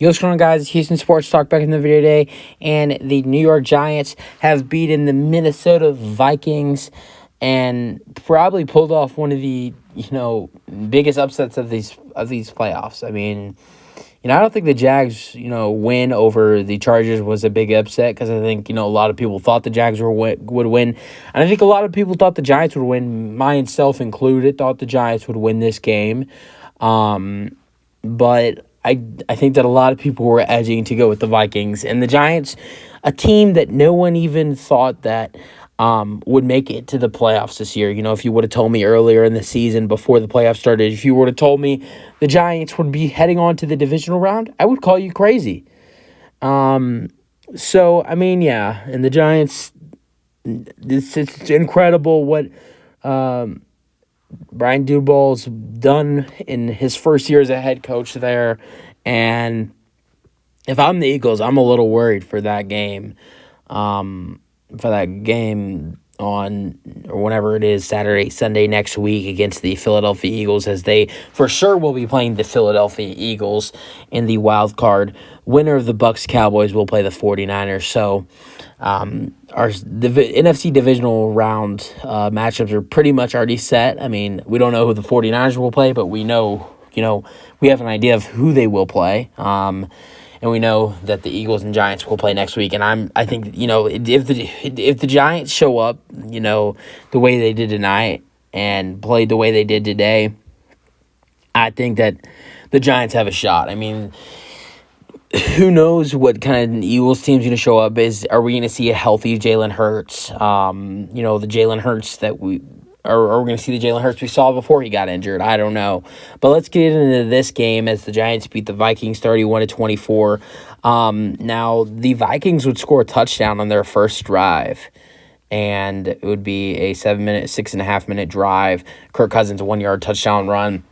Yo, what's going on, guys? Houston Sports Talk back in the video today, and the New York Giants have beaten the Minnesota Vikings and probably pulled off one of the biggest upsets of these playoffs. I mean, I don't think the Jags win over the Chargers was a big upset because I think a lot of people thought the Jags would win, and I think a lot of people thought the Giants would win. Myself included, thought the Giants would win this game, but I think that a lot of people were edging to go with the Vikings. And the Giants, a team that no one even thought that would make it to the playoffs this year. If you would have told me earlier in the season before the playoffs started, if you would have told me the Giants would be heading on to the divisional round, I would call you crazy. So, I mean, yeah. And the Giants, it's incredible what Brian Daboll's done in his first year as a head coach there, and if I'm the Eagles, I'm a little worried for that game, on or whenever it is, Saturday, Sunday next week against the Philadelphia Eagles, as they for sure will be playing the Philadelphia Eagles in the Wildcard. Winner of the Bucs-Cowboys will play the 49ers, so our NFC divisional round matchups are pretty much already set. I mean, we don't know who the 49ers will play, but we know, we have an idea of who they will play. And we know that the Eagles and Giants will play next week. And I think, if the Giants show up, the way they did tonight and played the way they did today, I think that the Giants have a shot. I mean, who knows what kind of Eagles team's going to show up? Are we going to see a healthy Jalen Hurts? The Jalen Hurts that are we going to see the Jalen Hurts we saw before he got injured? I don't know. But let's get into this game as the Giants beat the Vikings 31-24. Now, the Vikings would score a touchdown on their first drive, and it would be a 6.5-minute drive. Kirk Cousins, a 1-yard touchdown run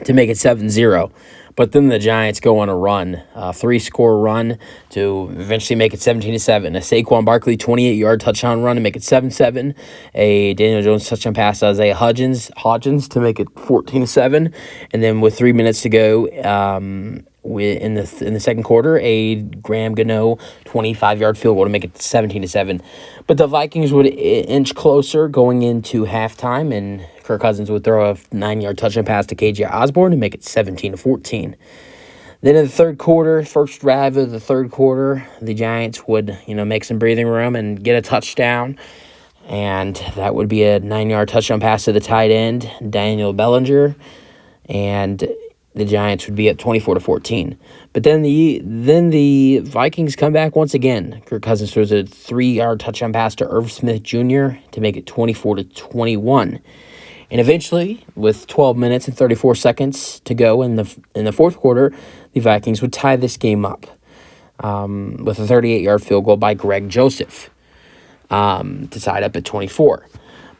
to make it 7-0. But then the Giants go on a run, a 3-score run to eventually make it 17-7. A Saquon Barkley 28-yard touchdown run to make it 7-7. A Daniel Jones touchdown pass to Isaiah Hodgins to make it 14-7. And then with 3 minutes to go in the second quarter, a Graham Gano 25-yard field goal to make it 17-7. But the Vikings would inch closer going into halftime, and Kirk Cousins would throw a 9-yard touchdown pass to KJ Osborne to make it 17-14. Then in the third quarter, first drive of the third quarter, the Giants would, make some breathing room and get a touchdown. And that would be a 9-yard touchdown pass to the tight end, Daniel Bellinger. And the Giants would be at 24-14. But then the Vikings come back once again. Kirk Cousins throws a 3-yard touchdown pass to Irv Smith Jr. to make it 24-21. And eventually, with 12 minutes and 34 seconds to go in the fourth quarter, the Vikings would tie this game up with a 38-yard field goal by Greg Joseph to tie it up at 24.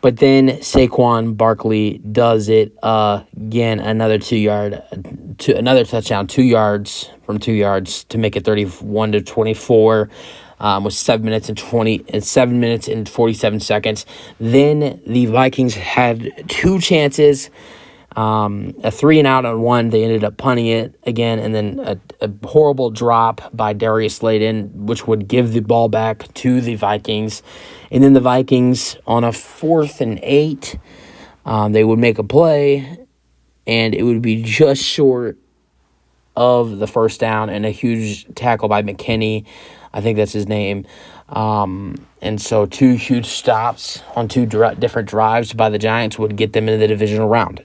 But then Saquon Barkley does it again, another touchdown, 2 yards from 2 yards to make it 31-24. With 7 minutes and 47 seconds. Then the Vikings had two chances, a 3-and-out on one. They ended up punting it again, and then a horrible drop by Darius Slayton, which would give the ball back to the Vikings. And then the Vikings, on a 4th and 8, they would make a play, and it would be just short of the first down, and a huge tackle by McKinney. I think that's his name. And so 2 huge stops on 2 different drives by the Giants would get them into the divisional round.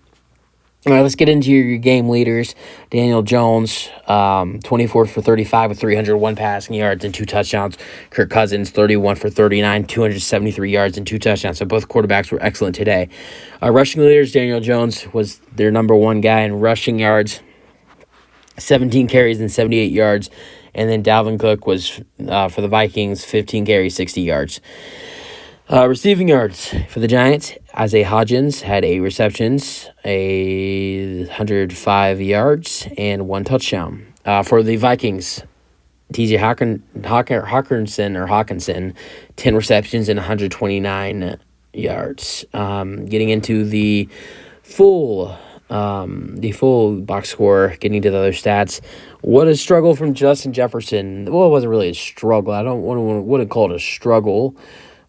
All right, let's get into your game leaders. Daniel Jones, 24 for 35 with 301 passing yards and 2 touchdowns. Kirk Cousins, 31 for 39, 273 yards and 2 touchdowns. So both quarterbacks were excellent today. Rushing leaders, Daniel Jones was their number 1 guy in rushing yards, 17 carries and 78 yards. And then Dalvin Cook was, for the Vikings, 15 carries, 60 yards. Receiving yards for the Giants, Isaiah Hodgins had 8 receptions, 105 yards, and 1 touchdown. For the Vikings, TJ Hawkinson, 10 receptions and 129 yards. Getting into the full the full box score, getting to the other stats. What a struggle from Justin Jefferson. Well, it wasn't really a struggle. I wouldn't call it a struggle.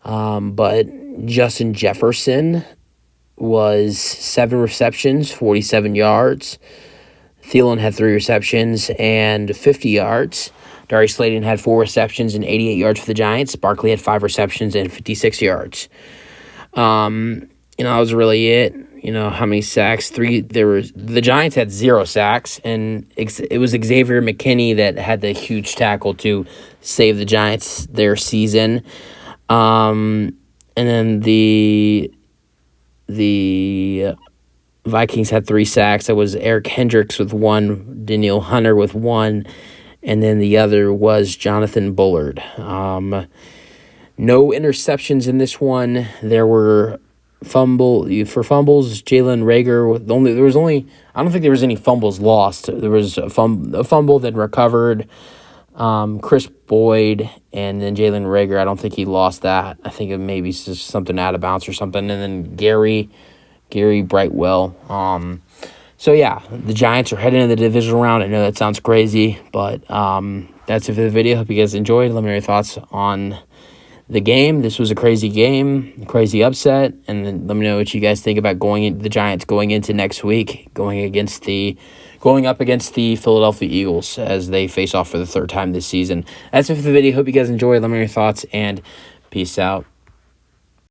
But Justin Jefferson was 7 receptions, 47 yards. Thielen had 3 receptions and 50 yards. Darius Slayton had 4 receptions and 88 yards for the Giants. Barkley had 5 receptions and 56 yards. That was really it. How many sacks? 3. The Giants had 0 sacks, and it was Xavier McKinney that had the huge tackle to save the Giants their season. And then the Vikings had 3 sacks. It was Eric Hendricks with 1, Danielle Hunter with 1, and then the other was Jonathan Bullard. No interceptions in this one. There were fumbles. Jalen Reagor. I don't think there was any fumbles lost. There was a fumble that recovered. Chris Boyd and then Jalen Reagor. I don't think he lost that. I think it maybe just something out of bounds or something. And then Gary Brightwell. So yeah, the Giants are heading into the divisional round. I know that sounds crazy, but that's it for the video. Hope you guys enjoyed. Let me know your thoughts on the game. This was a crazy game, crazy upset, and then let me know what you guys think about the Giants going into next week, going up against the Philadelphia Eagles as they face off for the 3rd time this season. That's it for the video. Hope you guys enjoyed. Let me know your thoughts, and peace out.